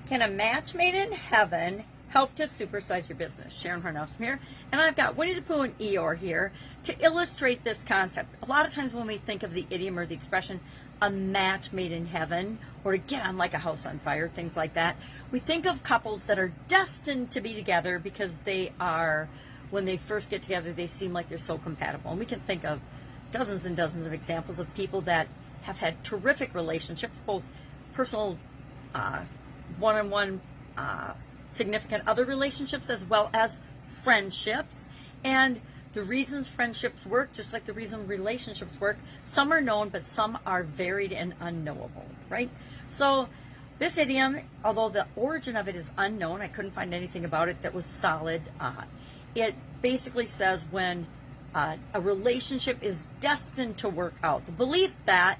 Can a match made in heaven help to supersize your business? Sharon Horne-Ellstrom here, and I've got Winnie the Pooh and Eeyore here to illustrate this concept. A lot of times when we think of the idiom or the expression, a match made in heaven, or to get on like a house on fire, things like that, we think of couples that are destined to be together because they are, when they first get together, they seem like they're so compatible. And we can think of dozens and dozens of examples of people that have had terrific relationships, both personal, one-on-one, significant other relationships, as well as friendships. And the reasons friendships work, just like the reason relationships work, some are known, but some are varied and unknowable, right? So this idiom, although the origin of it is unknown, I couldn't find anything about it that was solid. It basically says when a relationship is destined to work out, the belief that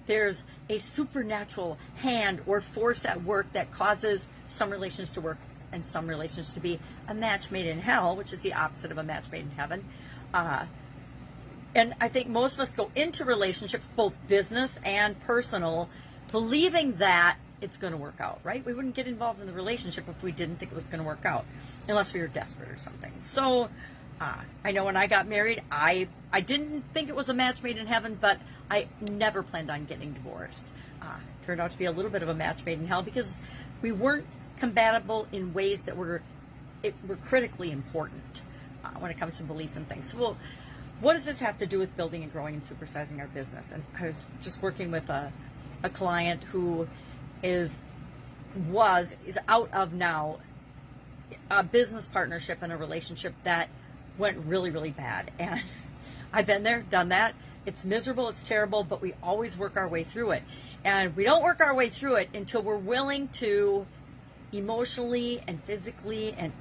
there's a supernatural hand or force at work that causes some relations to work and some relations to be a match made in hell, which is the opposite of a match made in heaven. And I think most of us go into relationships, both business and personal, believing that it's going to work out, right? We wouldn't get involved in the relationship if we didn't think it was going to work out, unless we were desperate or something. So I know when I got married, I didn't think it was a match made in heaven, but I never planned on getting divorced. Turned out to be a little bit of a match made in hell because we weren't compatible in ways that were critically important when it comes to beliefs and things. So, well, what does this have to do with building and growing and supersizing our business? And I was just working with a client who is out of now a business partnership and a relationship that went really, really bad. And I've been there, done that. It's miserable, it's terrible, but we always work our way through it. And we don't work our way through it until we're willing to emotionally and physically and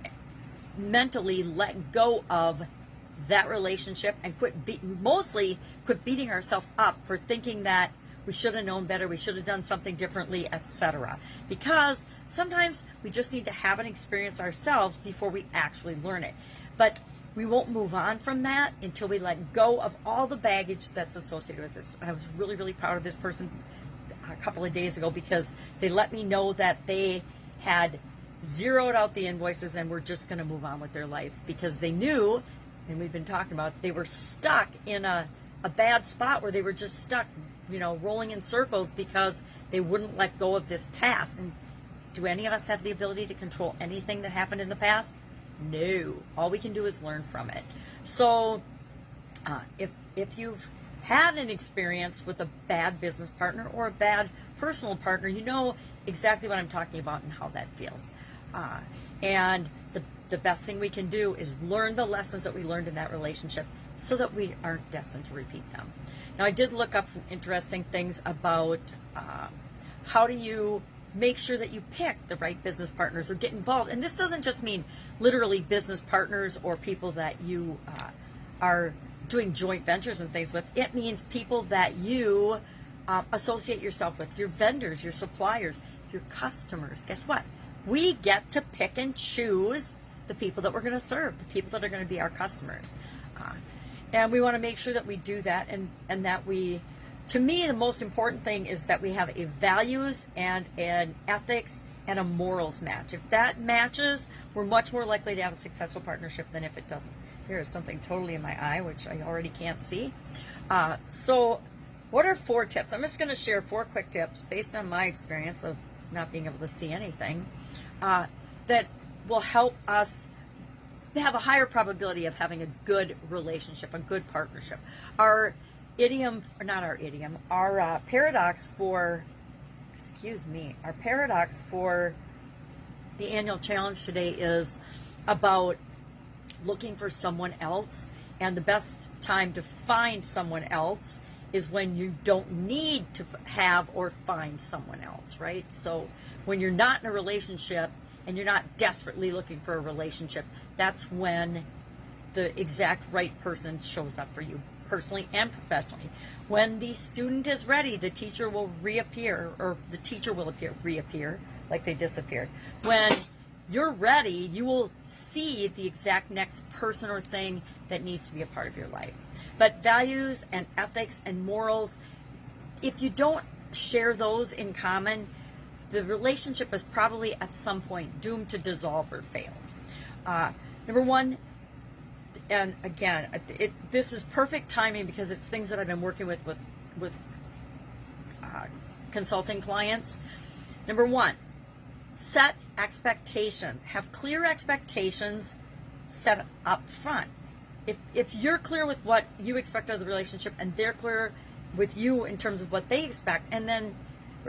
mentally let go of that relationship and mostly quit beating ourselves up for thinking that we should have known better, we should have done something differently, etc. Because sometimes we just need to have an experience ourselves before we actually learn it. But we won't move on from that until we let go of all the baggage that's associated with this. I was really, really proud of this person a couple of days ago because they let me know that they had zeroed out the invoices and were just going to move on with their life because they knew, and we've been talking about, they were stuck in a bad spot where they were just stuck, rolling in circles because they wouldn't let go of this past. And do any of us have the ability to control anything that happened in the past? No. All we can do is learn from it. So if you've had an experience with a bad business partner or a bad personal partner, you know exactly what I'm talking about and how that feels. And the best thing we can do is learn the lessons that we learned in that relationship so that we aren't destined to repeat them. Now, I did look up some interesting things about how do you make sure that you pick the right business partners or get involved. And this doesn't just mean literally business partners or people that you are doing joint ventures and things with. It means people that you associate yourself with, your vendors, your suppliers, your customers. Guess what? We get to pick and choose the people that we're going to serve, the people that are going to be our customers. And we want to make sure that we do that and that we, to me, the most important thing is that we have a values and an ethics and a morals match. If that matches, we're much more likely to have a successful partnership than if it doesn't. There is something totally in my eye, which I already can't see. So what are 4 tips? I'm just going to share 4 quick tips based on my experience of not being able to see anything that will help us have a higher probability of having a good relationship, a good partnership. Our paradox for the annual challenge today is about looking for someone else, and the best time to find someone else is when you don't need to have or find someone else, right? So when you're not in a relationship and you're not desperately looking for a relationship, that's when the exact right person shows up for you, personally and professionally. When the student is ready, the teacher will reappear, or the teacher will reappear, like they disappeared. When you're ready, you will see the exact next person or thing that needs to be a part of your life. But values and ethics and morals, if you don't share those in common, the relationship is probably at some point doomed to dissolve or fail. Number one, and again, this is perfect timing because it's things that I've been working with consulting clients. Number one, set expectations. Have clear expectations set up front. If you're clear with what you expect of the relationship and they're clear with you in terms of what they expect, and then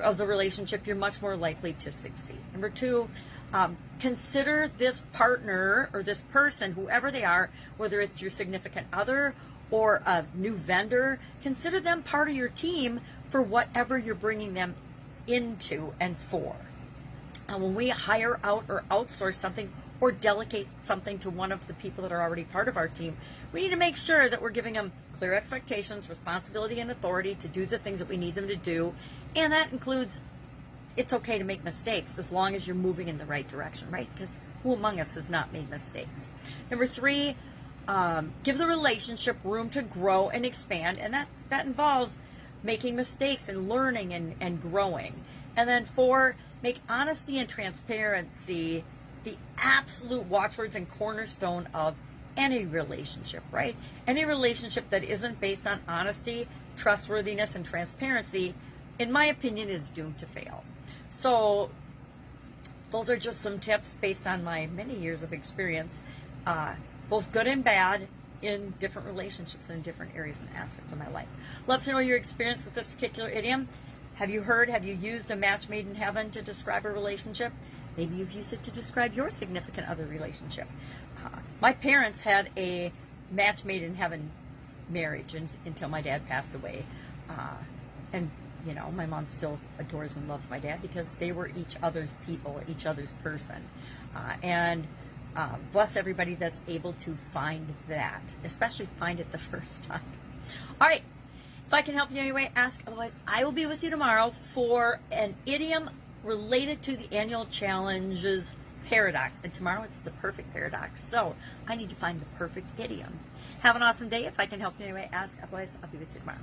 of the relationship, you're much more likely to succeed. Number two, consider this partner or this person, whoever they are, whether it's your significant other or a new vendor, consider them part of your team for whatever you're bringing them into and for. And when we hire out or outsource something or delegate something to one of the people that are already part of our team, we need to make sure that we're giving them clear expectations, responsibility, and authority to do the things that we need them to do. And that includes, it's okay to make mistakes as long as you're moving in the right direction, right? Because who among us has not made mistakes? Number three, give the relationship room to grow and expand, and that involves making mistakes and learning and growing. And then four, make honesty and transparency the absolute watchwords and cornerstone of any relationship, right? Any relationship that isn't based on honesty, trustworthiness, and transparency, in my opinion, is doomed to fail. So those are just some tips based on my many years of experience, both good and bad, in different relationships and in different areas and aspects of my life. Love to know your experience with this particular idiom. Have you used a match made in heaven to describe a relationship? Maybe you've used it to describe your significant other relationship. My parents had a match made in heaven marriage until my dad passed away. And, you know, my mom still adores and loves my dad because they were each other's people, each other's person. Bless everybody that's able to find that, especially find it the first time. All right. If I can help you in any way, ask. Otherwise, I will be with you tomorrow for an idiom related to the annual challenges paradox. And tomorrow it's the perfect paradox. So I need to find the perfect idiom. Have an awesome day. If I can help you in any way, ask. Otherwise, I'll be with you tomorrow.